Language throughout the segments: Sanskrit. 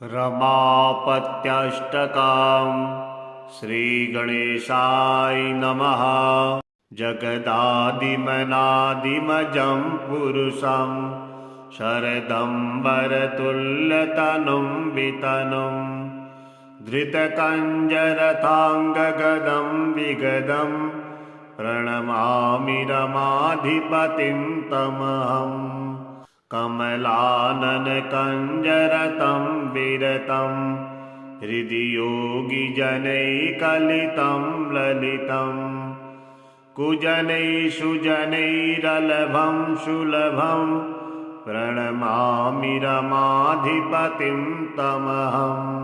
रमापत्यष्टकम् श्रीगणेशाय नमः। जगदादिमनादिमजं पुरुषं शरदम्बरतुल्यतनुं वितनुं धृतकञ्जरथाङ्गगदं विगदं प्रणमामि रमाधिपतिं तमहम्। कमलाननकञ्जरतं विरतं हृदि योगिजनैकलितं ललितं कुजनैः सुजनैरलभं सुलभं प्रणमामि रमाधिपतिं तमहम्।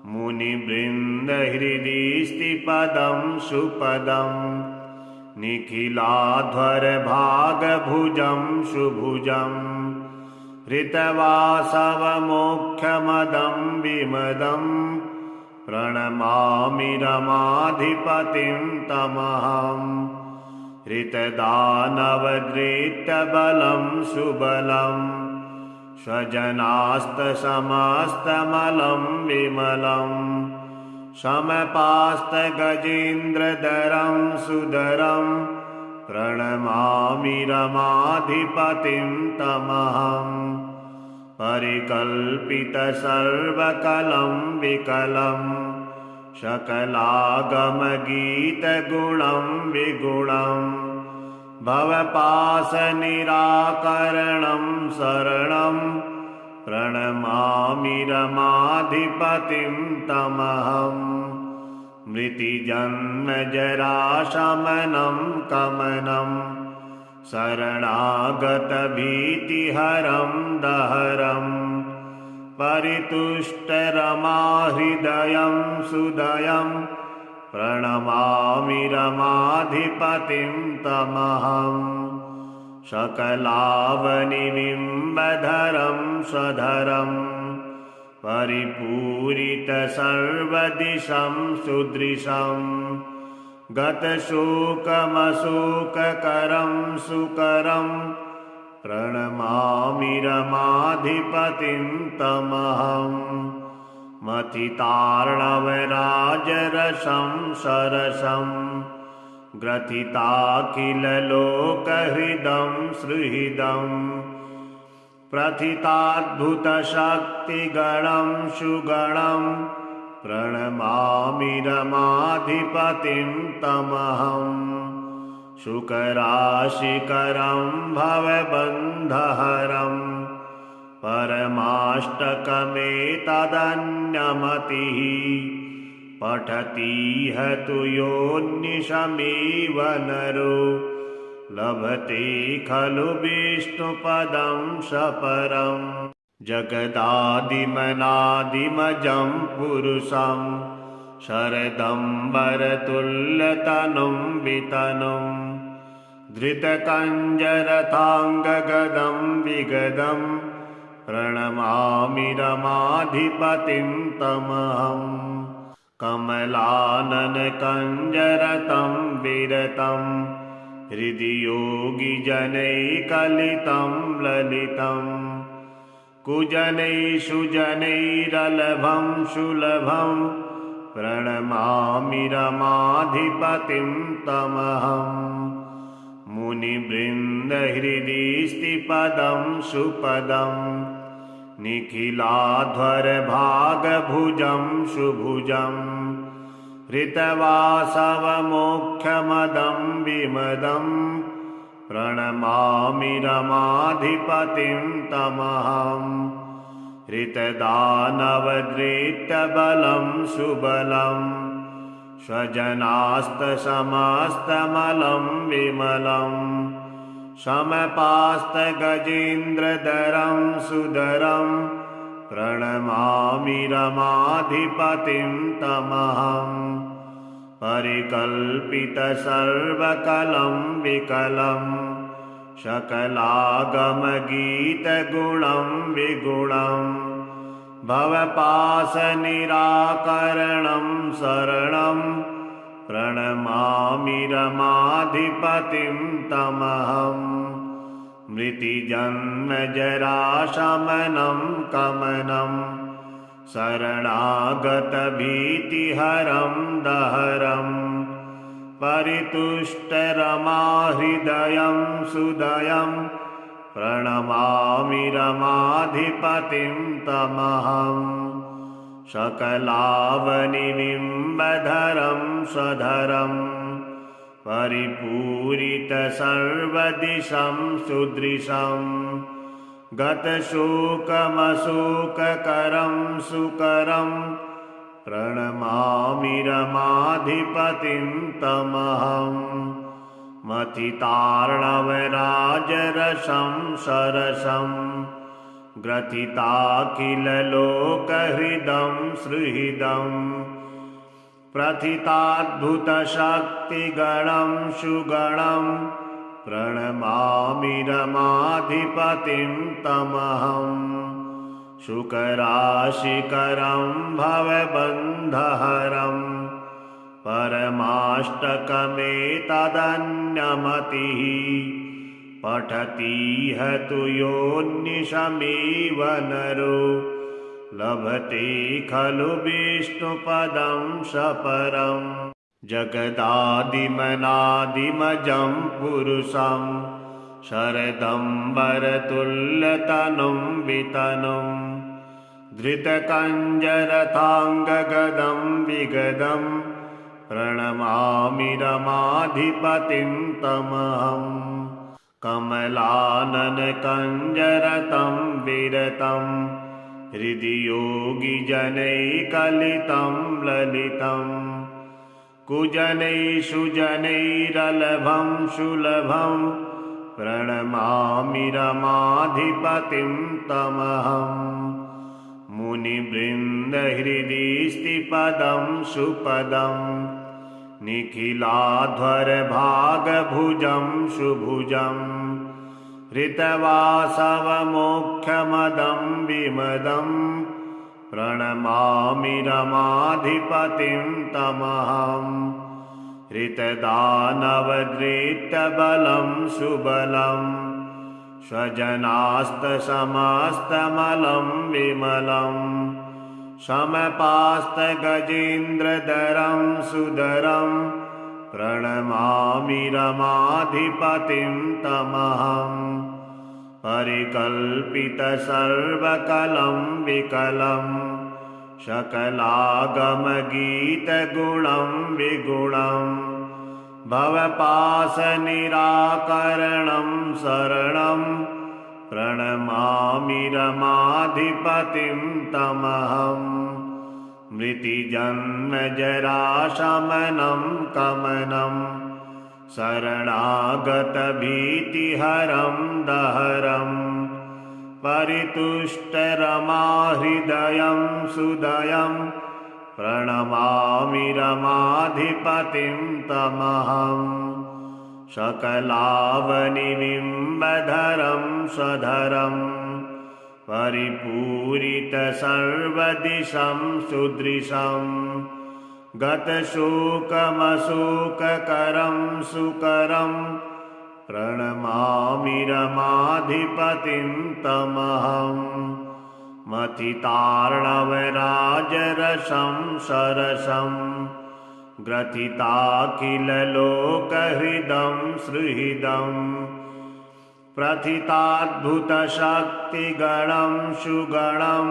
मुनिवृन्दहृदि स्थितपदं सुपदं निखिलाध्वरभागभुजं सुभुजं हृतवासवमोक्षमदं विमदं प्रणमामि रमाधिपतिं तमहम्। हृतदानवद्रितबलं सुबलं स्वजनास्तसमस्तमलं विमलं समपास्तगजेन्द्रधरं सुधरं प्रणमामि रमाधिपतिं तमहम्। परिकल्पितसर्वकलं विकलं सकलागमगीतगुणं विगुणं भवपाशनिराकरणं शरणं प्रणमामि रमाधिपतिं तमहम्। मृतिजन्मजराशमनं कमनं शरणागतभीतिहरं दहरं परितुष्टरमाहृदयं सुदयं प्रणमामि रमाधिपतिं तमहम्। सकलावनिबिम्बधरं स्वधरं परिपूरितसर्वदिशं सुदृशं गतशोकमशोककरं सुकरं प्रणमामि रमाधिपतिं तमहम्। मथितार्णवराजरसं सरसं ग्रथिताखिललोकहृदं सुहृदं प्रथिताद्भुतशक्तिगणं सुगणं प्रणमामि रमाधिपतिं तमहम्। शुकराशिकरं भवबन्धहरं परमाष्टकमेतदन्यमतिः पठतीह तु योऽनिशमेव नरो लभते खलु विष्णुपदं सपरम्। जगदादिमनादिमजं पुरुषं शरदम्बरतुल्यतनुं वितनुं धृतकञ्जरथाङ्गगदं विगदं प्रणमामि रमाधिपतिं तमहम्। कमलाननकञ्जरतं विरतं हृदि योगिजनैकलितं ललितं कुजनैः सुजनैरलभं सुलभं प्रणमामि रमाधिपतिं तमहम्। मुनिवृन्दहृदि स्थितपदं सुपदं निखिलाध्वरभागभुजं सुभुजं हृतवासवमोक्षमदं विमदं प्रणमामि रमाधिपतिं तमहम्। हृतदानवद्रितबलं सुबलं स्वजनास्तसमस्तमलं विमलं समपास्तगजेन्द्रधरं सुधरं प्रणमामि रमाधिपतिं तमहम्। परिकल्पितसर्वकलं विकलं सकलागमगीतगुणं विगुणं भवपाशनिराकरणं शरणं प्रणमामि रमाधिपतिं तमहम्। मृतिजन्मजराशमनं कमनं शरणागतभीतिहरं दहरं परितुष्टरमाहृदयं सुदयं प्रणमामि रमाधिपतिं तमहं सकलावनिबिम्बधरं स्वधरं परिपूरितसर्वदिशं सुदृशं गतशोकमशोककरं सुकरं प्रणमामि रमाधिपतिं तमहं मथितार्णवराजरसं सरसं ग्रथिताखिललोकहृदं सुहृदं प्रथिताद्भुतशक्तिगणं सुगणं प्रणमामि रमाधिपतिं तमहं शुकराशिकरं भवबन्धहरं परमाष्टकमेतदन्यमतिः पठतीह तु योऽनिशमेव नरो लभते खलु विष्णुपदं सपरं जगदादिमनादिमजं पुरुषं शरदम्बरतुल्यतनुं वितनुं धृतकञ्जरथाङ्गगदं विगदं प्रणमामि रमाधिपतिं तमहं कमलाननकञ्जरतं विरतं हृदि योगिजनैकलितं ललितं कुजनैः सुजनैरलभं सुलभं प्रणमामि रमाधिपतिं तमहं मुनिवृन्दहृदि स्थिपदं सुपदं निखिलाध्वरभागभुजं सुभुजं हृतवासवमोक्षमदं विमदं प्रणमामि रमाधिपतिं तमहं हृतदानवदृष्टबलं सुबलं स्वजनास्तसमस्तमलं विमलं समपास्तगजेन्द्रधरं सुधरं प्रणमामि रमाधिपतिं तमहं परिकल्पितसर्वकलं विकलं सकलागमगीतगुणं विगुणं भवपाशनिराकरणं शरणं प्रणमामि रमाधिपतिं तमहं मृतिजन्मजराशमनं कमनं शरणागतभीतिहरं दहरं परितुष्टरमाहृदयं सुदयं प्रणमामि रमाधिपतिं तमहं सकलावनिबिम्बधरं स्वधरं परिपूरितसर्वदिशं सुदृशं गतशोकमशोककरं सुकरं प्रणमामि रमाधिपतिं तमहं मथितार्णवराजरसं सरसं ग्रथिताखिललोकहृदं सुहृदं प्रथिताद्भुतशक्तिगणं सुगणं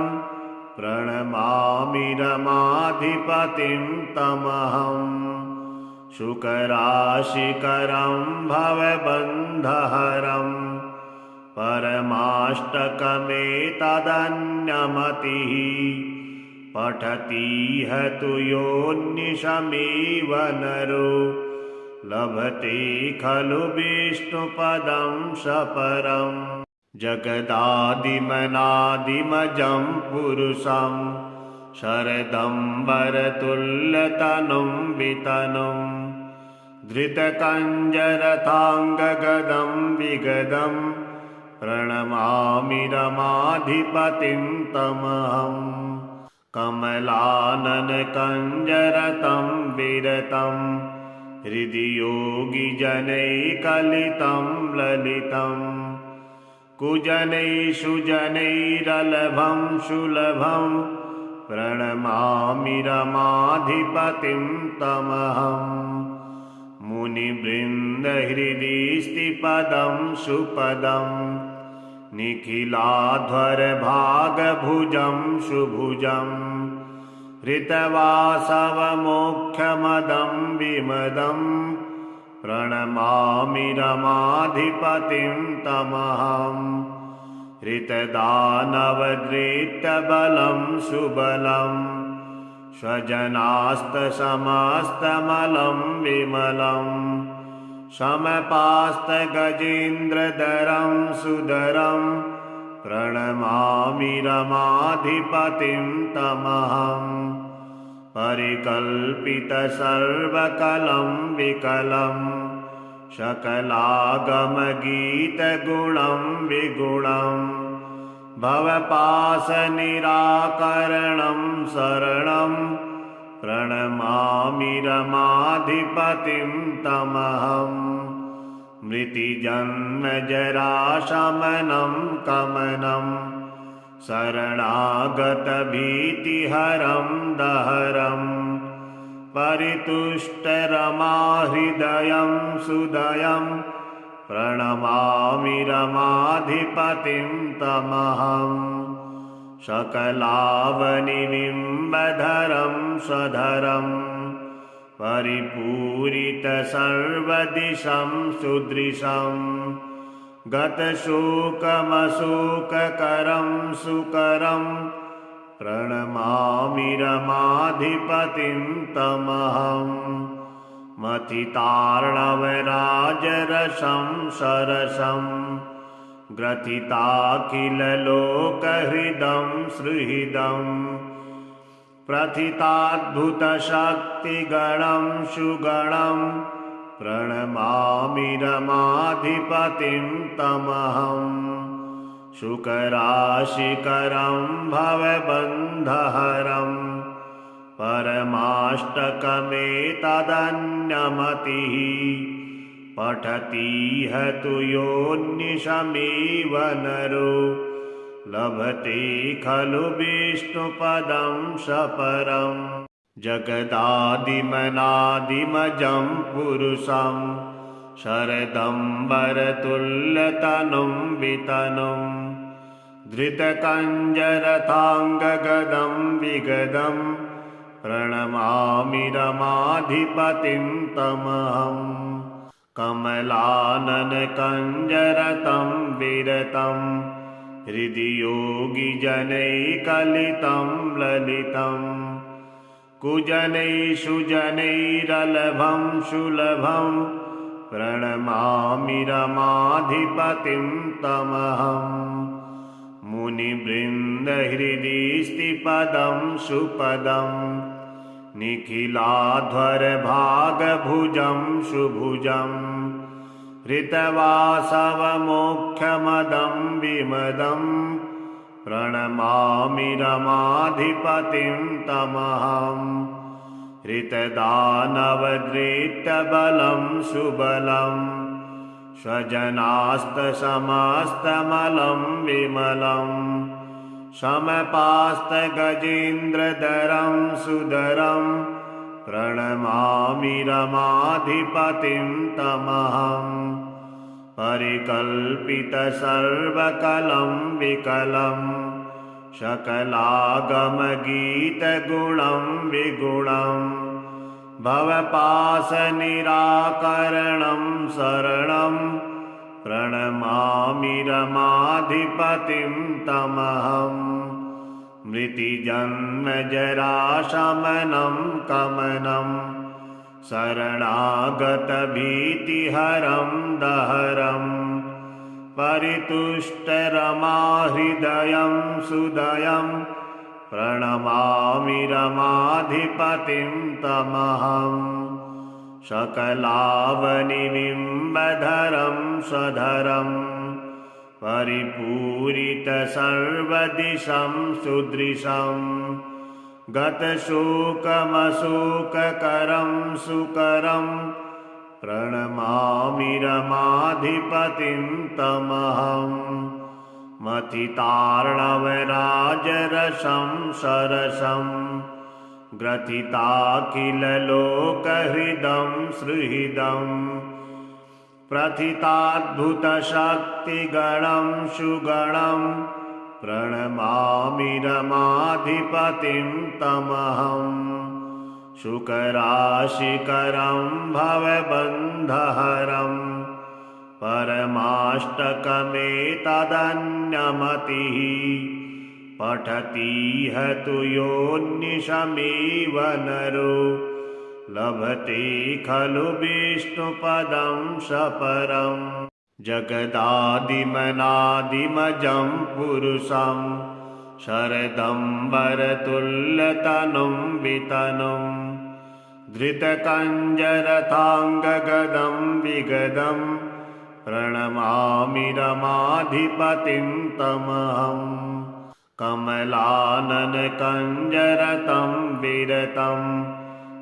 प्रणमामि रमाधिपतिं तमहं शुकराशिकरं भवबन्धहरं परमाष्टकमेतदन्यमतिः पठतीह तु योऽनिशमेव नरो लभते खलु विष्णुपदं सपरं जगदादिमनादिमजं पुरुषं शरदम्बरतुल्यतनुं वितनुं धृतकञ्जरथाङ्गगदं विगदं प्रणमामि रमाधिपतिं तमहं कमलाननकञ्जरतं विरतं हृदि योगिजनैकलितं ललितं कुजनैः सुजनैरलभं सुलभं प्रणमामि रमाधिपतिं तमहम् मुनिवृन्दहृदि स्थिपदं सुपदं निखिलाध्वरभागभुजं सुभुजं हृतवासवमोक्षमदं विमदं प्रणमामि रमाधिपतिं तमहम् हृतदानवदृष्टबलं सुबलं स्वजनास्तसमस्तमलं विमलं समपास्तगजेन्द्रधरं सुधरं प्रणमामि रमाधिपतिं तमहम् परिकल्पितसर्वकलं विकलं सकलागमगीतगुणं विगुणं भवपाशनिराकरणं शरणं प्रणमामि रमाधिपतिं तमहम् मृतिजन्मजराशमनं कमनं शरणागतभीतिहरं दहरं परितुष्टरमाहृदयं सुदयं प्रणमामि रमाधिपतिं तमहम् सकलावनिनिम्बधरं स्वधरं परिपूरितसर्वदिशं सुदृशं गतशोकमशोककरं सुकरं प्रणमामि रमाधिपतिं तमहम् मथितार्णवराजरसं सरसं ग्रथिताखिललोकहृदं सुहृदं प्रथिताद्भुतशक्तिगणं सुगणं प्रणमामि रमाधिपतिं तमहम् शुकराशिकरं भवबन्धहरं परमाष्टकमेतदन्यमतिः पठतीह तु योऽनिशमेव नरो लभते खलु विष्णुपदं सपरं जगदादिमनादिमजं पुरुषं शरदम्बरतुल्यतनुं वितनुं धृतकञ्जरथाङ्गगदं विगदं प्रणमामि रमाधिपतिं तमहम् कमलाननकञ्जरतं विरतं हृदि योगिजनैकलितं ललितं कुजनैः सुजनैरलभं सुलभं प्रणमामि रमाधिपतिं तमहम् मुनिवृन्दहृदि स्थिपदं सुपदं निखिलाध्वरभागभुजं सुभुजं हृतवासवमोक्षमदं विमदं प्रणमामि रमाधिपतिं तमहम् हृतदानवदृष्टबलं सुबलं स्वजनास्तसमस्तमलं विमलं समपास्तगजेन्द्रधरं सुधरं प्रणमामि रमाधिपतिं तमहम् परिकल्पितसर्वकलं विकलं सकलागमगीतगुणं विगुणं भवपाशनिराकरणं शरणं प्रणमामि रमाधिपतिं तमहम् मृतिजन्मजराशमनं कमनं शरणागतभीतिहरं दहरं परितुष्टरमाहृदयं सुदयं प्रणमामि रमाधिपतिं तमहम् सकलावनिनिम्बधरं स्वधरं परिपूरितसर्वदिशं सुदृशं गतशोकमशोककरं सुकरं प्रणमामि रमाधिपतिं तमहम् मथितार्णवराजरसं सरसं ग्रथिताखिललोकहृदं सुहृदं प्रथिताद्भुतशक्तिगणं सुगणं प्रणमामि रमाधिपतिं तमहम् शुकराशिकरं भवबन्धहरं परमाष्टकमेतदन्यमतिः पठतीह तु योऽनिशमेव नरो लभते खलु विष्णुपदं सपरम् जगदादिमनादिमजं पुरुषं शरदम्बरतुल्यतनुं वितनुं धृतकञ्जरथाङ्गगदं विगदं प्रणमामि रमाधिपतिं तमहम् कमलाननकञ्जरतं विरतं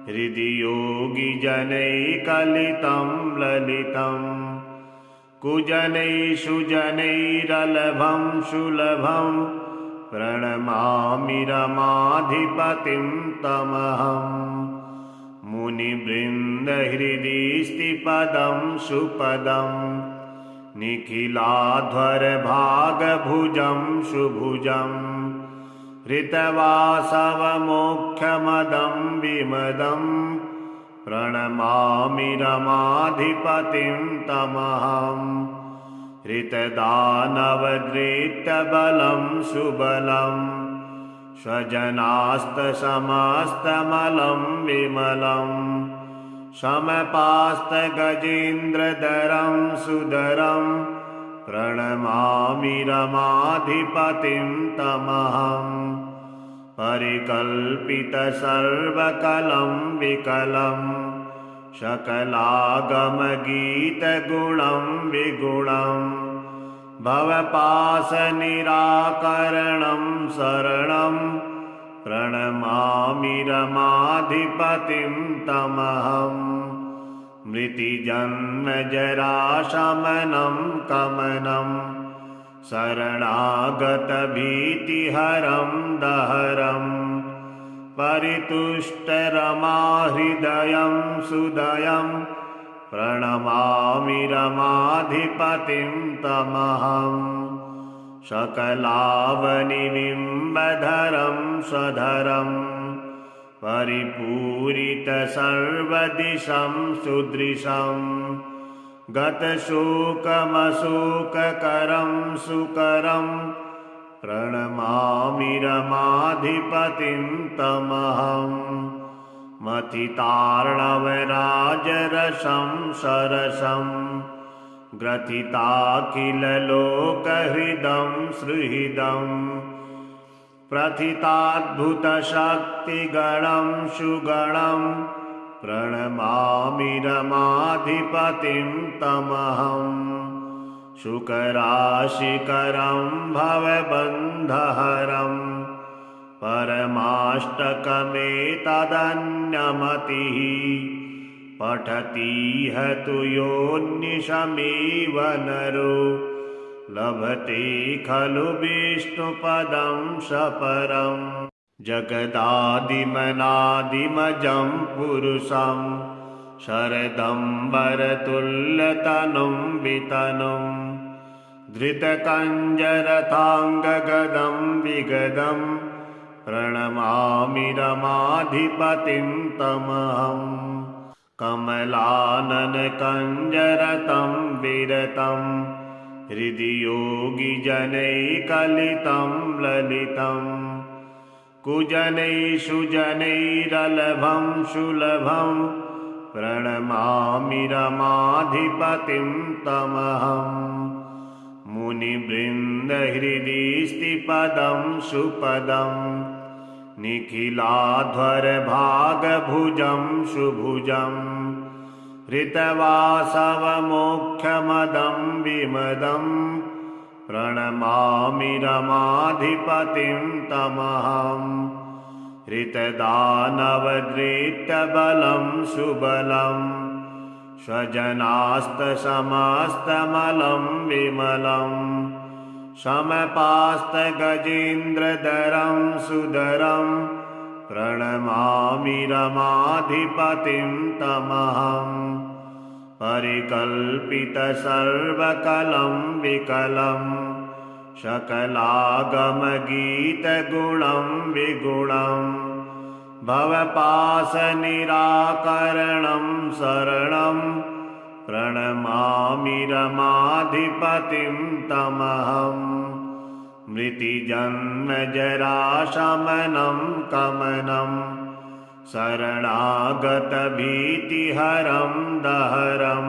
हृदि योगिजनैकलितं ललितं कुजनैः सुजनैरलभं सुलभं प्रणमामि रमाधिपतिं तमहम् मुनिवृन्दहृदि स्थिपदं सुपदं निखिलाध्वरभागभुजं सुभुजं हृतवासवमोक्षमदं विमदं प्रणमामि रमाधिपतिं तमहम् हृतदानवद्रेत्यबलं सुबलं स्वजनास्तसमस्तमलं विमलं समपास्तगजेन्द्रधरं सुधरं प्रणमामि रमाधिपतिं तमहम् परिकल्पितसर्वकलं विकलं सकलागमगीतगुणं विगुणं भवपाशनिराकरणं शरणं प्रणमामि रमाधिपतिं तमहम् मृतिजन्मजराशमनं कमनं शरणागतभीतिहरं दहरं परितुष्टरमाहृदयं सुदयं प्रणमामि रमाधिपतिं तमहम् सकलावनिबिम्बधरं स्वधरं परिपूरितसर्वदिशं सुदृशं गतशोकमशोककरं सुकरं प्रणमामि रमाधिपतिं तमहम् मथितार्णवराजरसं सरसं ग्रथिताखिललोकहृदं सुहृदं प्रथिताद्भुतशक्तिगणं सुगणं प्रणमामि रमाधिपतिं तमहम् शुकराशिकरं भवबन्धहरं परमाष्टकमेतदन्यमतिः पठतीह तु योऽनिशमेव नरो लभते खलु विष्णुपदं सपरम् जगदादिमनादिमजं पुरुषं शरदम्बरतुल्यतनुं वितनुं धृतकञ्जरथाङ्गगदं विगदं प्रणमामि रमाधिपतिं तमहम् कमलाननकञ्जरतं विरतं हृदि योगिजनैकलितं ललितं कुजनैः सुजनैरलभं सुलभं प्रणमामि रमाधिपतिं तमहम् मुनिवृन्दहृदि स्थिपदं सुपदं निखिलाध्वरभागभुजं सुभुजं हृतवासवमोक्षमदं विमदं प्रणमामि रमाधिपतिं तमहम् हृतदानवद्रेत्यबलं सुबलं स्वजनास्तसमस्तमलं विमलं समपास्तगजेन्द्रधरं सुधरं प्रणमामि रमाधिपतिं तमहं परिकल्पितसर्वकलं विकलं सकलागमगीतगुणं विगुणं भवपाशनिराकरणं शरणं प्रणमामि रमाधिपतिं तमहं मृतिजन्मजराशमनं कमनं शरणागतभीतिहरं दहरं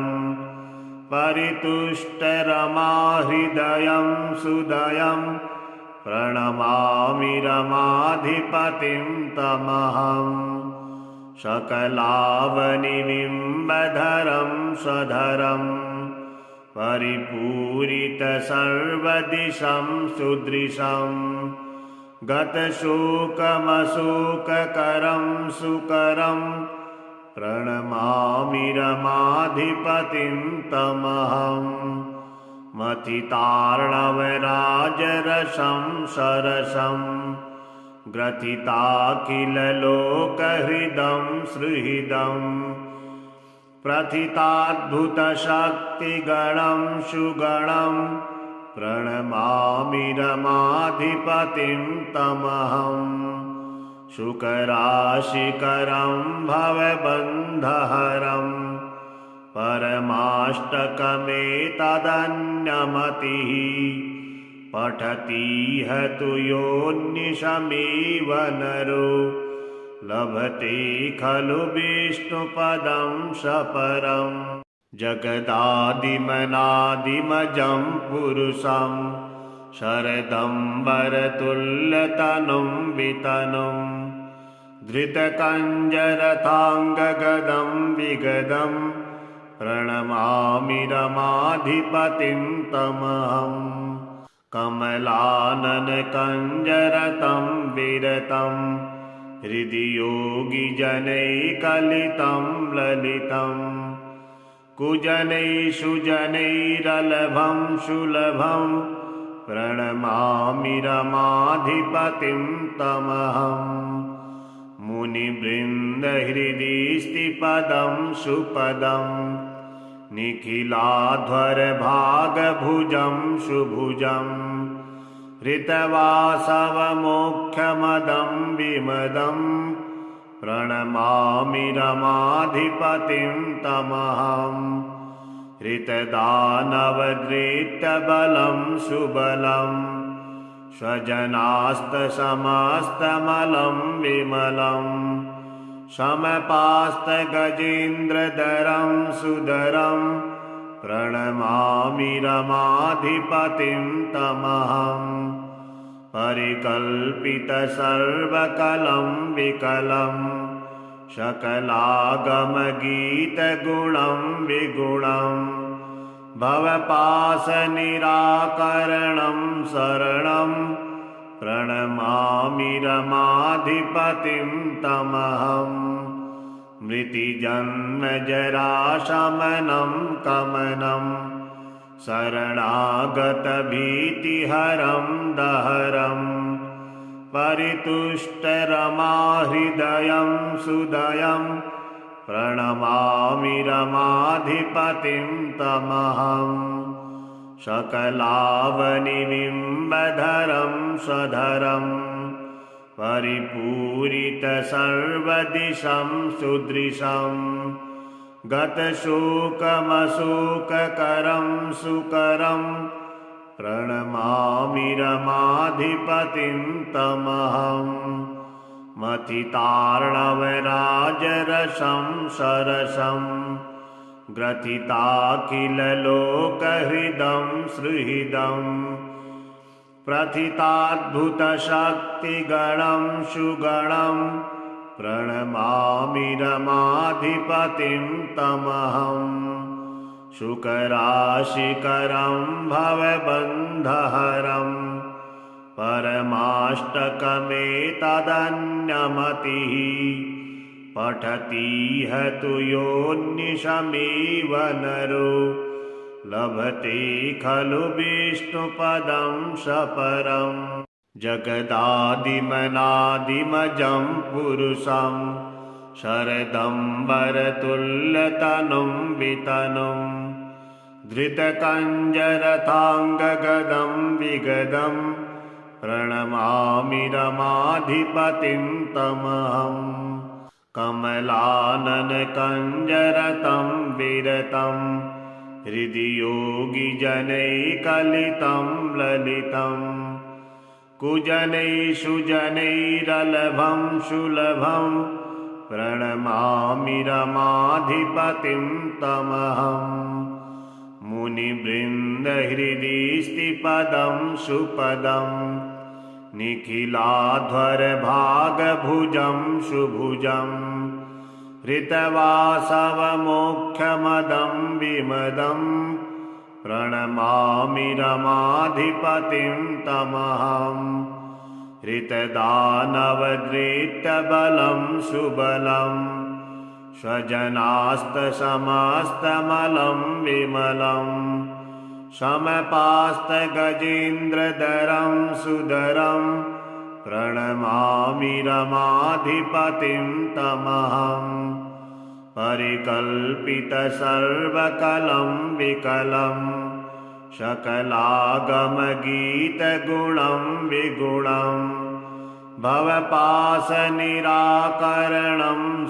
परितुष्टरमाहृदयं सुदयं प्रणमामि रमाधिपतिं तमहं सकलावनिबिम्बधरं स्वधरं परिपूरितसर्वदिशं सुदृशं गतशोकमशोककरं सुकरं प्रणमामि रमाधिपतिं तमहं मथितार्णवराजरसं सरसं ग्रथिताखिललोकहृदं सुहृदं प्रथिताद्भुतशक्तिगणं सुगणं प्रणमामि रमाधिपतिं तमहं शुकराशिकरं भवबन्धहरं परमाष्टकमेतदन्यमतिः पठतीह तु योऽनिशमेव नरो लभते खलु विष्णुपदं सपरं जगदादिमनादिमजं पुरुषं शरदम्बरतुल्यतनुं वितनुं धृतकञ्जरथाङ्गगदं विगदं प्रणमामि रमाधिपतिं तमहं कमलाननकञ्जरतं विरतं हृदि योगिजनैकलितं ललितं कुजनैः सुजनैरलभं सुलभं प्रणमामि रमाधिपतिं तमहं मुनिवृन्दहृदि स्थिपदं सुपदं निखिलाध्वरभागभुजं सुभुजं हृतवासवमोक्षमदं विमदं प्रणमामि रमाधिपतिं तमहं हृतदानवदृष्टबलं सुबलं स्वजनास्तसमस्तमलं विमलं समपास्तगजेन्द्रधरं सुधरं प्रणमामि रमाधिपतिं तमहं परिकल्पितसर्वकलं विकलं सकलागमगीतगुणं विगुणं भवपाशनिराकरणं शरणं प्रणमामि रमाधिपतिं तमहं मृतिजन्मजराशमनं कमनं शरणागतभीतिहरं दहरं परितुष्टरमाहृदयं सुदयं प्रणमामि रमाधिपतिं तमहं सकलावनिबिम्बधरं स्वधरं परिपूरितसर्वदिशं सुदृशं गतशोकमशोककरं सुकरं प्रणमामि रमाधिपतिं तमहं मथितार्णवराजरसं सरसं ग्रथिताखिललोकहृदं सुहृदं प्रथिताद्भुतशक्तिगणं सुगणं प्रणमामि रमाधिपतिं तमहं शुकराशिकरं भवबन्धहरं परमाष्टकमेतदन्यमतिः पठतीह तु योऽनिशमेव नरो लभते खलु विष्णुपदं सपरं जगदादिमनादिमजं पुरुषं शरदम्बरतुल्यतनुं वितनुं धृतकञ्जरथाङ्गगदं विगदं प्रणमामि रमाधिपतिं तमहं कमलाननकञ्जरतं विरतं हृदि योगिजनैकलितं ललितं कुजनैः सुजनैरलभं सुलभं प्रणमामि रमाधिपतिं तमहं मुनिवृन्दहृदि स्थिपदं सुपदं निखिलाध्वरभागभुजं सुभुजं हृतवासवमोक्षमदं विमदं प्रणमामि रमाधिपतिं तमहं हृतदानवद्रितबलं सुबलं स्वजनास्तसमस्तमलं विमलं समपास्तगजेन्द्रधरं सुधरं प्रणमामि रमाधिपतिं तमहं परिकल्पितसर्वकलं विकलं सकलागमगीतगुणं विगुणं भवपाशनिराकरणं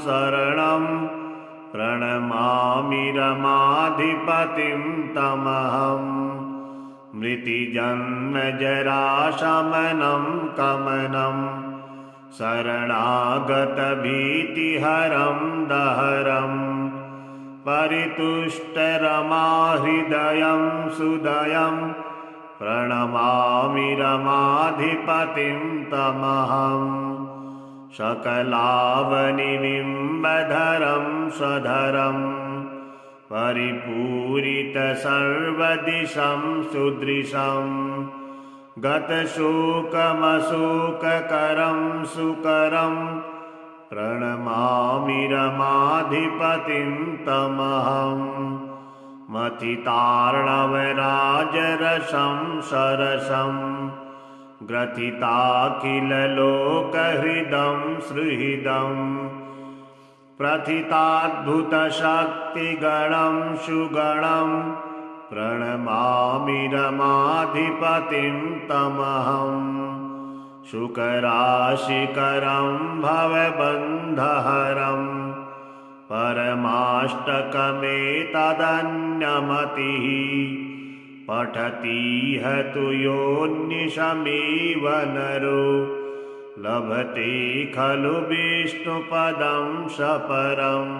शरणं प्रणमामि रमाधिपतिं तमहं मृतिजन्मजराशमनं कमनं शरणागतभीतिहरं दहरं परितुष्टरमाहृदयं सुदयं प्रणमामि रमाधिपतिं तमहं सकलावनिबिम्बधरं स्वधरं परिपूरितसर्वदिशं सुदृशं गतशोकमशोककरं सुकरं प्रणमामि रमाधिपतिं तमहं मथितार्णवराजरसं सरसं ग्रथिताखिललोकहृदं सुहृदं प्रथिताद्भुतशक्तिगणं सुगणं प्रणमामि रमाधिपतिं तमहं शुकराशिकरं भवबन्धहरं परमाष्टकमेतदन्यमतिः पठतीह तु योऽनिशमेव नरो लभते खलु विष्णुपदं सपरम्।